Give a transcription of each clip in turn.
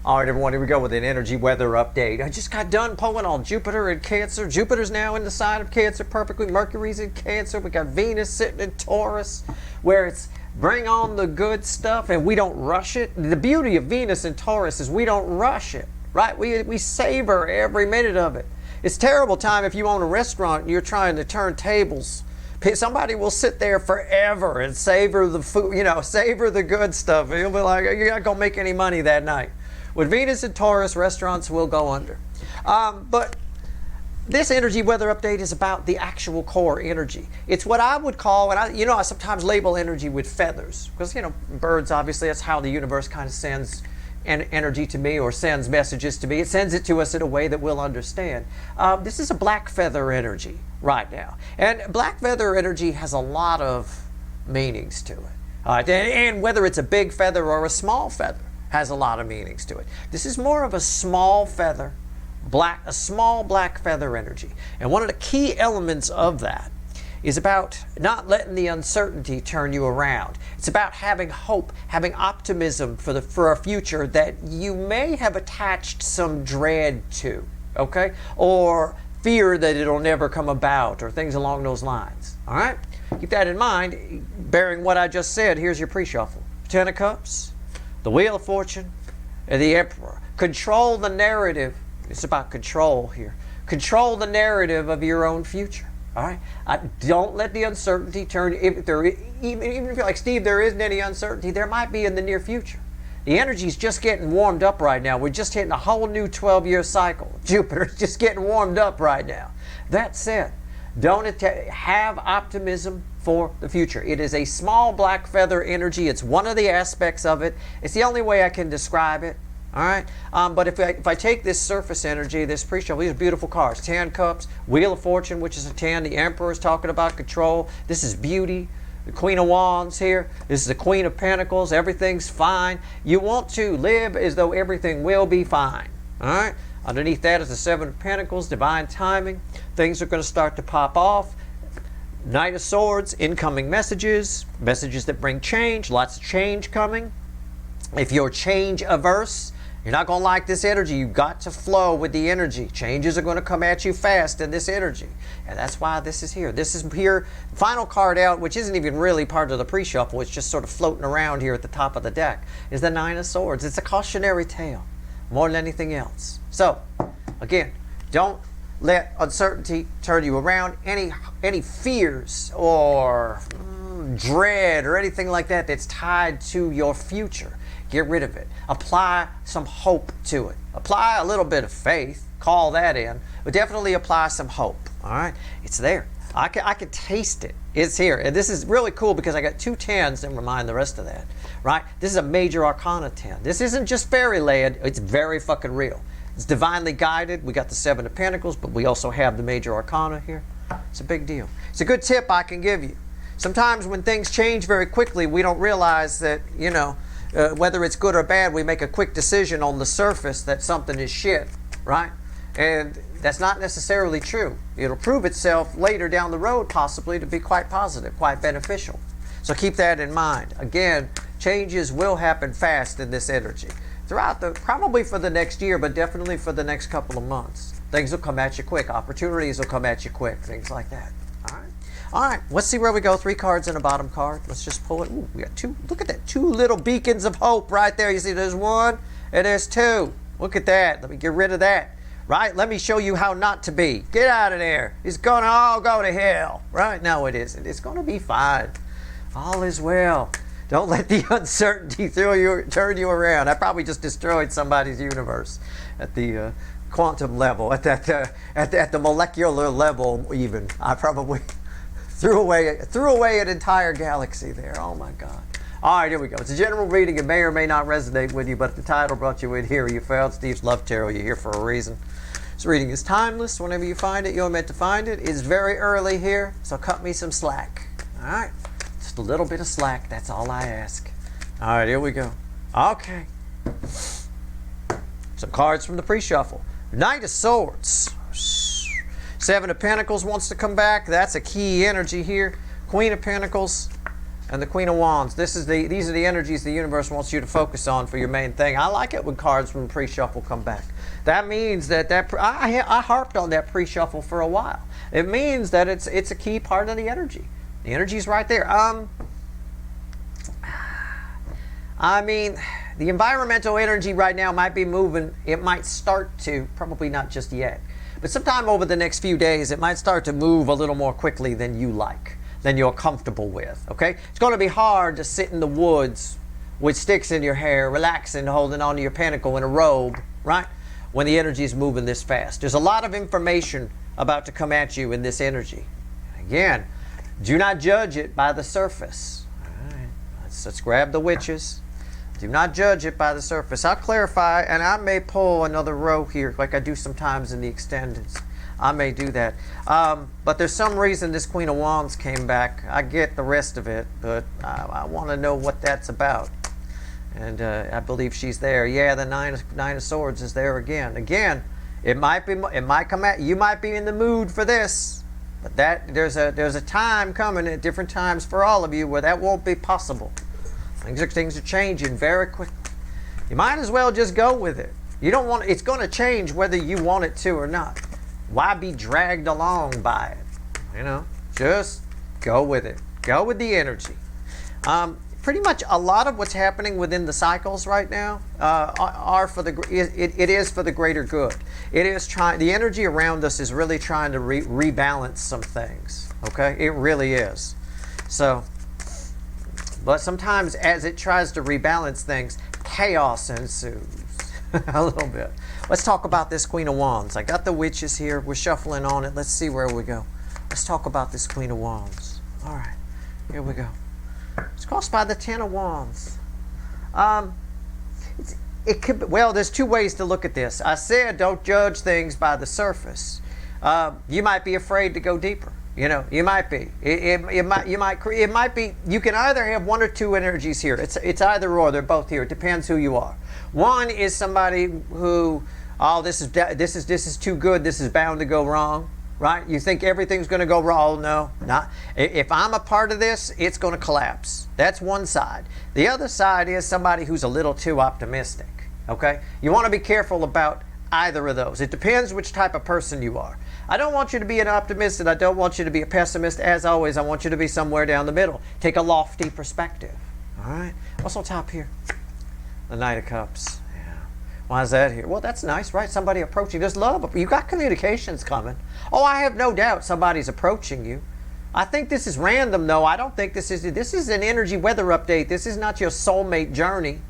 All right, everyone, here we go with an energy weather update. I just got done pulling on Jupiter and Cancer. Jupiter's now in the sign of Cancer perfectly. Mercury's in Cancer. We got Venus sitting in Taurus, where it's bring on the good stuff and we don't rush it. The beauty of Venus in Taurus is we don't rush it, right? We savor every minute of it. It's a terrible time if you own a restaurant and you're trying to turn tables. Somebody will sit there forever and savor the food, savor the good stuff. You'll be like, you're not going to make any money that night. With Venus and Taurus, restaurants will go under. But this energy weather update is about the actual core energy. It's what I would call, and I sometimes label energy with feathers. Because, birds, obviously, that's how the universe kind of sends energy to me or sends messages to me. It sends it to us in a way that we'll understand. This is a black feather energy right now. And black feather energy has a lot of meanings to it. And whether it's a big feather or a small feather has a lot of meanings to it. This is more of a small feather, a small black feather energy. And one of the key elements of that is about not letting the uncertainty turn you around. It's about having hope, having optimism for a future that you may have attached some dread to, okay? Or fear that it'll never come about, or things along those lines, all right? Keep that in mind. Bearing what I just said, here's your pre-shuffle. Ten of Cups, the Wheel of Fortune, and the Emperor. Control the narrative. It's about control here. Control the narrative of your own future. All right. Don't let the uncertainty turn. Even if you're like, Steve, there isn't any uncertainty, there might be in the near future. The energy's just getting warmed up right now. We're just hitting a whole new 12-year cycle. Jupiter's just getting warmed up right now. That said, have optimism for the future. It is a small black feather energy. It's one of the aspects of it. It's the only way I can describe it. All right. But if I take this surface energy, this pre-shuffle, these are beautiful cards. 10 Cups, Wheel of Fortune, which is a 10. The Emperor is talking about control. This is beauty. The Queen of Wands here. This is the Queen of Pentacles. Everything's fine. You want to live as though everything will be fine. All right. Underneath that is the Seven of Pentacles, divine timing. Things are going to start to pop off. Knight of Swords, incoming messages, messages that bring change, lots of change coming. If you're change averse, you're not going to like this energy. You've got to flow with the energy. Changes are going to come at you fast in this energy. And that's why this is here. This is here, final card out, which isn't even really part of the pre-shuffle. It's just sort of floating around here at the top of the deck, is the Nine of Swords. It's a cautionary tale more than anything else. So, again, don't let uncertainty turn you around. Any fears or dread or anything like that that's tied to your future, get rid of it. Apply some hope to it. Apply a little bit of faith, call that in, but definitely apply some hope, all right? It's there. I can taste it. It's here. And this is really cool because I got two 10s that remind the rest of that, right? This is a major arcana 10. This isn't just fairyland. It's very fucking real. It's divinely guided. We got the Seven of Pentacles, but we also have the major arcana here. It's a big deal. It's a good tip I can give you. Sometimes when things change very quickly, we don't realize that, whether it's good or bad, we make a quick decision on the surface that something is shit, right? And that's not necessarily true. It'll prove itself later down the road possibly to be quite positive, quite beneficial. So keep that in mind. Again, changes will happen fast in this energy. Probably for the next year, but definitely for the next couple of months. Things will come at you quick. Opportunities will come at you quick. Things like that. All right. All right. Let's see where we go. 3 cards and a bottom card. Let's just pull it. Ooh, we got 2. Look at that. 2 little beacons of hope right there. You see there's 1 and there's 2. Look at that. Let me get rid of that. Right? Let me show you how not to be. Get out of there. It's going to all go to hell. Right? No, it isn't. It's going to be fine. All is well. Don't let the uncertainty turn you around. I probably just destroyed somebody's universe at the quantum level, at the molecular level even. I probably threw away an entire galaxy there. Oh my God. All right, here we go. It's a general reading. It may or may not resonate with you, but the title brought you in here. You found Steve's Love Tarot. You're here for a reason. This reading is timeless. Whenever you find it, you're meant to find it. It's very early here, so cut me some slack. All right? Just a little bit of slack. That's all I ask. All right, here we go. Okay. Some cards from the pre-shuffle. Knight of Swords. 7 of Pentacles wants to come back. That's a key energy here. Queen of Pentacles. and the Queen of Wands. These are the energies the universe wants you to focus on for your main thing. I like it when cards from pre-shuffle come back. That means I harped on that pre-shuffle for a while. It means that it's a key part of the energy. The energy's right there. I mean, the environmental energy right now might be moving. It might start to, probably not just yet, but sometime over the next few days, it might start to move a little more quickly than you like, than you're comfortable with, okay? It's going to be hard to sit in the woods with sticks in your hair, relaxing, holding onto your pentacle in a robe, right? When the energy is moving this fast. There's a lot of information about to come at you in this energy. Again, do not judge it by the surface. All right, let's grab the witches. Do not judge it by the surface. I'll clarify, and I may pull another row here like I do sometimes in the extendeds. I may do that. But there's some reason this Queen of Wands came back. I get the rest of it, but I want to know what that's about. And I believe she's there. Yeah, the Nine of Swords is there again. Again, it might come at you. Might be in the mood for this, but there's a time coming at different times for all of you where that won't be possible. Things are changing very quickly. You might as well just go with it. You don't want it's going to change whether you want it to or not. Why be dragged along by it? You know, just go with it. Go with the energy. Pretty much a lot of what's happening within the cycles right now are for the it is for the greater good. It is trying. The energy around us is really trying to rebalance some things. Okay, it really is. So. But sometimes as it tries to rebalance things, chaos ensues a little bit. Let's talk about this Queen of Wands. I got the witches here. We're shuffling on it. Let's see where we go. Let's talk about this Queen of Wands. All right, here we go. It's crossed by the Ten of Wands. It could be, well, there's two ways to look at this. I said don't judge things by the surface. You might be afraid to go deeper. You know, you might be. It might be. You can either have one or two energies here. It's either or. They're both here. It depends who you are. One is somebody who, oh, this is too good. This is bound to go wrong, right? You think everything's going to go wrong. No, not. If I'm a part of this, it's going to collapse. That's one side. The other side is somebody who's a little too optimistic. Okay, you want to be careful about either of those. It depends which type of person you are. I don't want you to be an optimist and I don't want you to be a pessimist. As always, I want you to be somewhere down the middle. Take a lofty perspective. All right. What's on top here? The Knight of Cups. Yeah. Why is that here? Well, that's nice, right? Somebody approaching. There's love. You got communications coming. Oh, I have no doubt somebody's approaching you. I think this is random, though. I don't think this is an energy weather update. This is not your soulmate journey.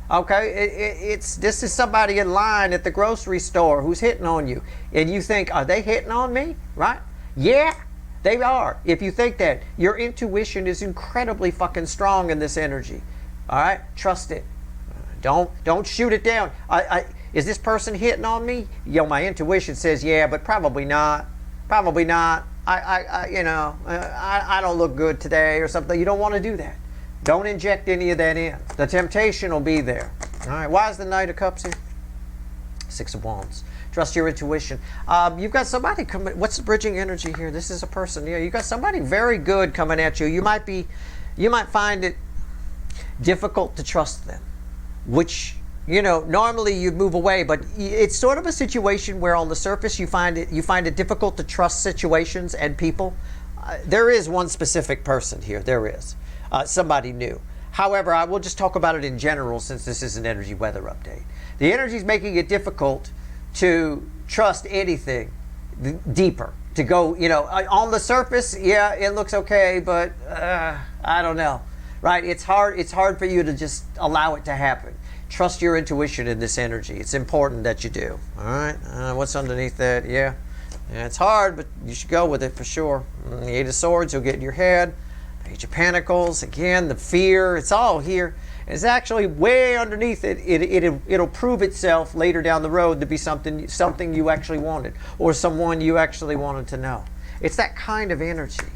Okay, this is somebody in line at the grocery store who's hitting on you, and you think, are they hitting on me? Right? Yeah, they are. If you think that, your intuition is incredibly fucking strong in this energy. All right, trust it. Don't shoot it down. Is this person hitting on me? You know, my intuition says yeah, but probably not. Probably not. I don't look good today or something. You don't want to do that. Don't inject any of that in. The temptation will be there. All right. Why is the Knight of Cups here? Six of Wands. Trust your intuition. You've got somebody coming. What's the bridging energy here? This is a person. Yeah, you got somebody very good coming at you. You might find it difficult to trust them, which, you know, normally you'd move away, but it's sort of a situation where on the surface you find it difficult to trust situations and people. There is one specific person here. There is. Somebody new. However, I will just talk about it in general since this is an energy weather update. The energy is making it difficult to trust anything deeper. To go, you know, on the surface, yeah, it looks okay, but I don't know, right? It's hard for you to just allow it to happen. Trust your intuition in this energy. It's important that you do. All right. What's underneath that? Yeah, it's hard, but you should go with it for sure. The Eight of Swords, you'll get in your head. Page of Pentacles, again, the fear, it's all here. It's actually way underneath it. It'll prove itself later down the road to be something you actually wanted, or someone you actually wanted to know. It's that kind of energy.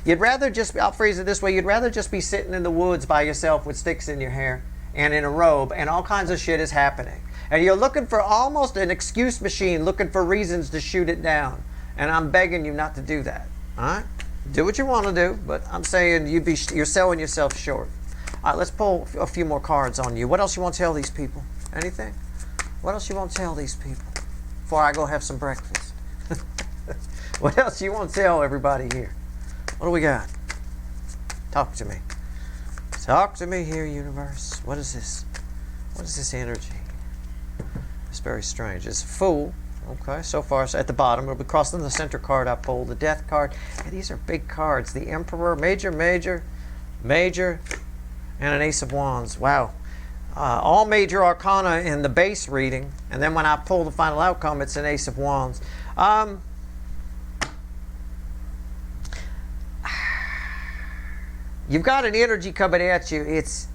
You'd rather just, I'll phrase it this way, you'd rather just be sitting in the woods by yourself with sticks in your hair and in a robe, and all kinds of shit is happening. And you're looking for almost an excuse machine, looking for reasons to shoot it down. And I'm begging you not to do that. All right? Do what you want to do, but I'm saying you're selling yourself short. All right, let's pull a few more cards on you. What else you want to tell these people? Anything? What else you want to tell these people before I go have some breakfast? What else you want to tell everybody here? What do we got? Talk to me. Talk to me here, universe. What is this? What is this energy? It's very strange. It's a Fool. Okay, so far it's at the bottom. It'll be crossing the center card I pulled. The Death card. And these are big cards. The Emperor, Major, Major, Major, and an Ace of Wands. Wow. All major arcana in the base reading. And then when I pull the final outcome, it's an Ace of Wands. You've got an energy coming at you. It's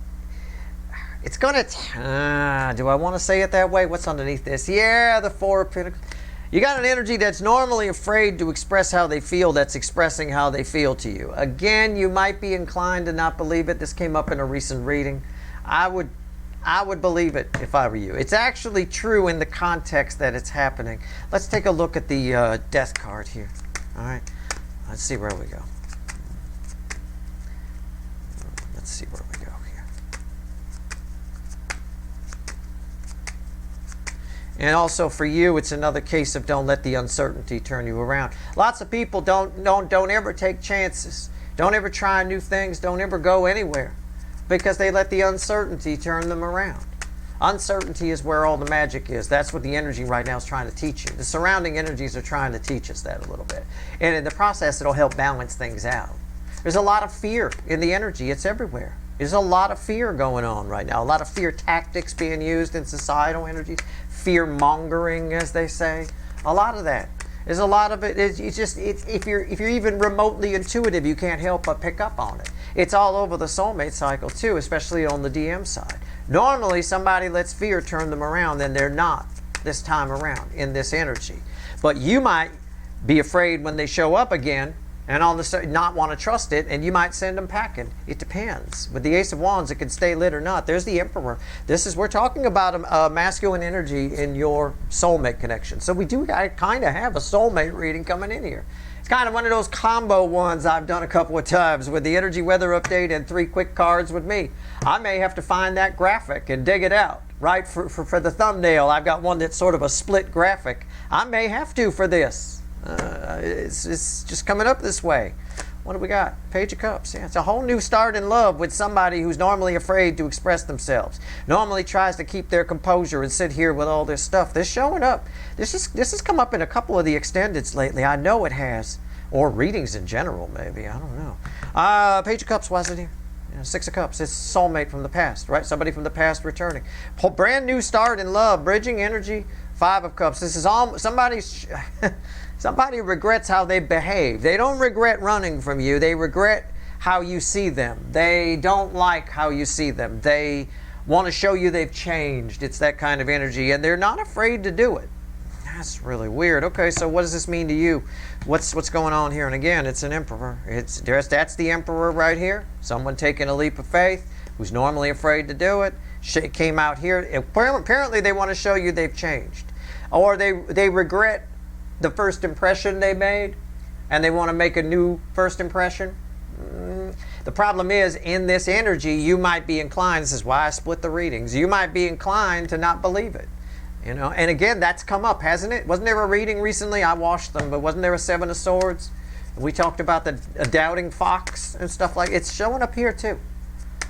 going to... do I want to say it that way? What's underneath this? Yeah, the Four of Pentacles. You got an energy that's normally afraid to express how they feel, that's expressing how they feel to you. Again, you might be inclined to not believe it. This came up in a recent reading. I would believe it if I were you. It's actually true in the context that it's happening. Let's take a look at the Death card here. All right. Let's see where we go. Let's see where we go here. And also for you, it's another case of don't let the uncertainty turn you around. Lots of people don't ever take chances. Don't ever try new things. Don't ever go anywhere because they let the uncertainty turn them around. Uncertainty is where all the magic is. That's what the energy right now is trying to teach you. The surrounding energies are trying to teach us that a little bit. And in the process, it'll help balance things out. There's a lot of fear in the energy. It's everywhere. There's a lot of fear going on right now. A lot of fear tactics being used in societal energies. Fear mongering, as they say. A lot of that. There's a lot of it. It's just if you're even remotely intuitive, you can't help but pick up on it. It's all over the soulmate cycle too, especially on the DM side. Normally, somebody lets fear turn them around, then they're not this time around in this energy. But you might be afraid when they show up again and all of a sudden not want to trust it, and you might send them packing. It depends. With the Ace of Wands, it can stay lit or not. There's the Emperor. We're talking about a masculine energy in your soulmate connection. So we do kind of have a soulmate reading coming in here. It's kind of one of those combo ones I've done a couple of times with the energy weather update and 3 quick cards with me. I may have to find that graphic and dig it out, right? For the thumbnail, I've got one that's sort of a split graphic. I may have to for this. It's just coming up this way. What do we got? Page of Cups. Yeah, it's a whole new start in love with somebody who's normally afraid to express themselves. Normally tries to keep their composure and sit here with all this stuff. They're showing up. This has come up in a couple of the extendeds lately. I know it has. Or readings in general, maybe. I don't know. Page of Cups, why is it here? 6 of Cups. It's soulmate from the past, right? Somebody from the past returning. Brand new start in love. Bridging energy. 5 of Cups. This is all somebody's... Somebody regrets how they behave. They don't regret running from you. They regret how you see them. They don't like how you see them. They want to show you they've changed. It's that kind of energy, and they're not afraid to do it. That's really weird. Okay, so what does this mean to you? What's going on here? And again, it's an Emperor. That's the Emperor right here. Someone taking a leap of faith who's normally afraid to do it. Came out here. Apparently, they want to show you they've changed, or they regret the first impression they made, and they want to make a new first impression. The problem is, in this energy, you might be inclined, this is why I split the readings, you might be inclined to not believe it. And again, that's come up, hasn't it? Wasn't there a reading recently? I watched them, but wasn't there a 7 of Swords? We talked about the doubting fox and stuff like it's showing up here too.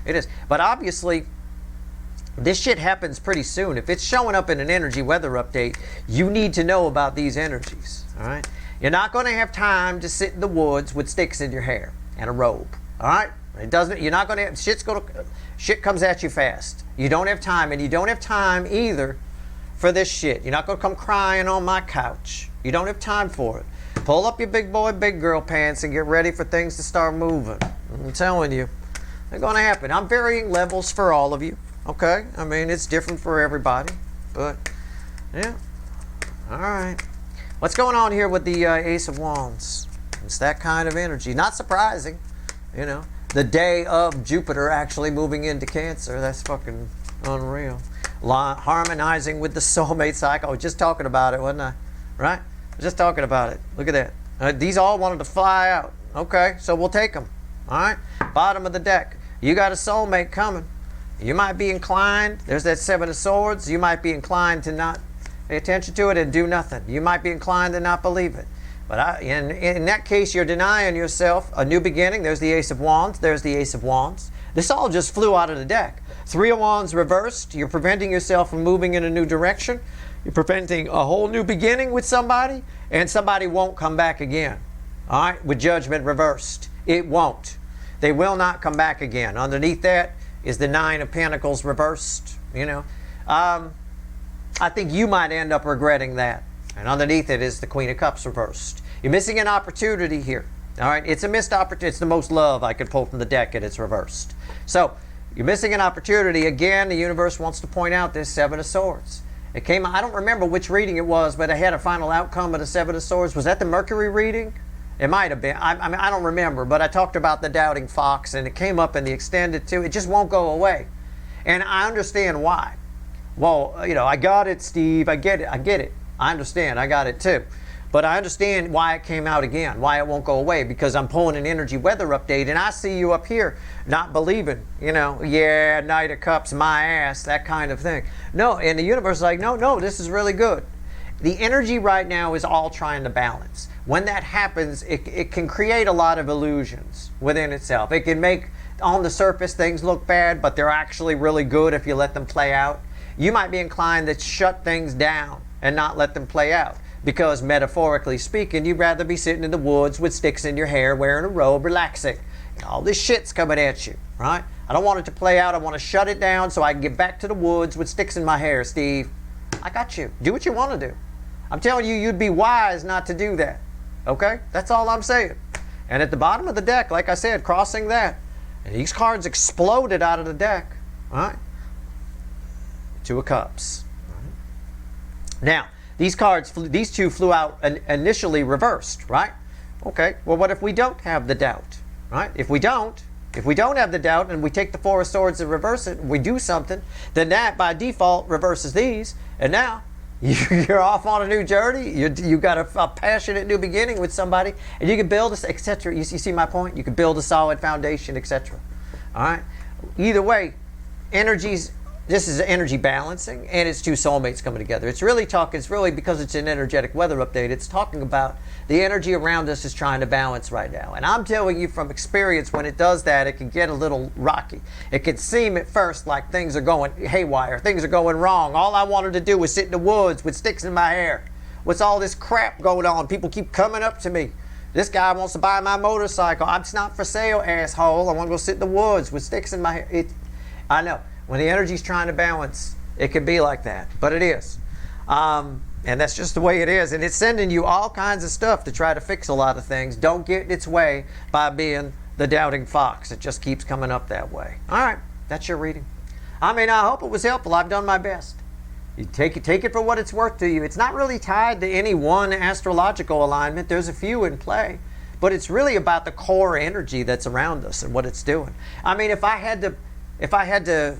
It is. But obviously, this shit happens pretty soon. If it's showing up in an energy weather update, you need to know about these energies, all right? You're not going to have time to sit in the woods with sticks in your hair and a robe, all right? You're not going to have, shit comes at you fast. You don't have time, and you don't have time either for this shit. You're not going to come crying on my couch. You don't have time for it. Pull up your big boy, big girl pants and get ready for things to start moving. I'm telling you, they're going to happen. I'm varying levels for all of you. Okay, I mean, it's different for everybody, but yeah, all right. What's going on here with the Ace of Wands? It's that kind of energy. Not surprising, the day of Jupiter actually moving into Cancer. That's fucking unreal. Harmonizing with the soulmate cycle. I was just talking about it, wasn't I? Right? I was just talking about it. Look at that. These all wanted to fly out. Okay, so we'll take them. All right, bottom of the deck. You got a soulmate coming. You might be inclined, there's that Seven of Swords, you might be inclined to not pay attention to it and do nothing. You might be inclined to not believe it. But in that case, you're denying yourself a new beginning. There's the Ace of Wands. There's the Ace of Wands. This all just flew out of the deck. Three of Wands reversed. You're preventing yourself from moving in a new direction. You're preventing a whole new beginning with somebody, and somebody won't come back again. All right, with Judgment reversed. It won't. They will not come back again. Underneath that is the Nine of Pentacles reversed. You know, I think you might end up regretting that. And underneath it is the Queen of Cups reversed. You're missing an opportunity here. All right, it's a missed opportunity. It's the most love I could pull from the deck, and it's reversed. So you're missing an opportunity. Again, the universe wants to point out this Seven of Swords. It came, I don't remember which reading it was, but I had a final outcome of the Seven of Swords. Was that the Mercury reading? It might have been. I mean, I don't remember, but I talked about the doubting fox, and it came up in the extended too. It just won't go away. And I understand why. Well, you know, I got it, Steve. I get it. I get it. I understand. I got it too. But I understand why it came out again, why it won't go away, because I'm pulling an energy weather update, and I see you up here not believing, you know, yeah, Knight of Cups, my ass, that kind of thing. No, and the universe is like, no, this is really good. The energy right now is all trying to balance. When that happens, it can create a lot of illusions within itself. It can make, on the surface, things look bad, but they're actually really good if you let them play out. You might be inclined to shut things down and not let them play out. Because metaphorically speaking, you'd rather be sitting in the woods with sticks in your hair, wearing a robe, relaxing. All this shit's coming at you, right? I don't want it to play out. I want to shut it down so I can get back to the woods with sticks in my hair, Steve. I got you. Do what you want to do. I'm telling you, you'd be wise not to do that. Okay? That's all I'm saying. And at the bottom of the deck, like I said, crossing that, and these cards exploded out of the deck. All right? Two of Cups. Now, these cards, these two flew out initially reversed, right? Okay, well, what if we don't have the doubt, right? If we don't have the doubt and we take the Four of Swords and reverse it, and we do something, then that by default reverses these, and now you're off on a new journey. You got a passionate new beginning with somebody, and you can build, etc. You see my point? You can build a solid foundation, etc. All right. Either way, energies. This is energy balancing, and it's two soulmates coming together. It's really because it's an energetic weather update, it's talking about the energy around us is trying to balance right now. And I'm telling you from experience, when it does that, it can get a little rocky. It can seem at first like things are going haywire, things are going wrong. All I wanted to do was sit in the woods with sticks in my hair. What's all this crap going on? People keep coming up to me. This guy wants to buy my motorcycle. It's not for sale, asshole. I want to go sit in the woods with sticks in my hair. I know. When the energy's trying to balance, it can be like that, but it is. And that's just the way it is. And it's sending you all kinds of stuff to try to fix a lot of things. Don't get in its way by being the doubting fox. It just keeps coming up that way. All right, that's your reading. I mean, I hope it was helpful. I've done my best. You take it for what it's worth to you. It's not really tied to any one astrological alignment. There's a few in play. But it's really about the core energy that's around us and what it's doing. I mean, if I had to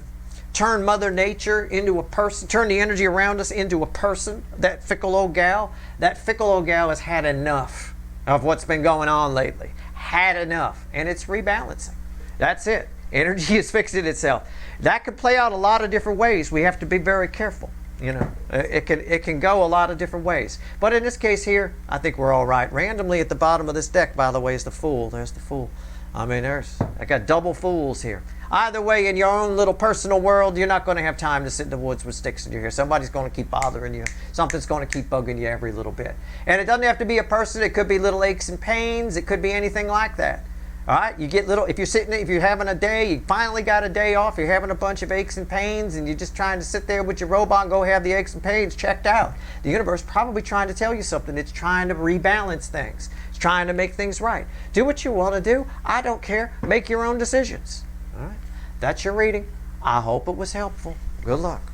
turn Mother Nature into a person, turn the energy around us into a person, that fickle old gal has had enough of what's been going on lately. Had enough. And it's rebalancing. That's it. Energy is fixing itself. That could play out a lot of different ways. We have to be very careful. You know, it can go a lot of different ways. But in this case here, I think we're all right. Randomly at the bottom of this deck, by the way, is the Fool. There's the Fool. I mean, I got double fools here. Either way, in your own little personal world, you're not going to have time to sit in the woods with sticks in your hair. Somebody's going to keep bothering you. Something's going to keep bugging you every little bit. And it doesn't have to be a person. It could be little aches and pains. It could be anything like that. All right? You get little, if you're having a day, you finally got a day off, you're having a bunch of aches and pains, and you're just trying to sit there with your robot and go have the aches and pains checked out. The universe probably trying to tell you something. It's trying to rebalance things. It's trying to make things right. Do what you want to do. I don't care. Make your own decisions. All right? That's your reading. I hope it was helpful. Good luck.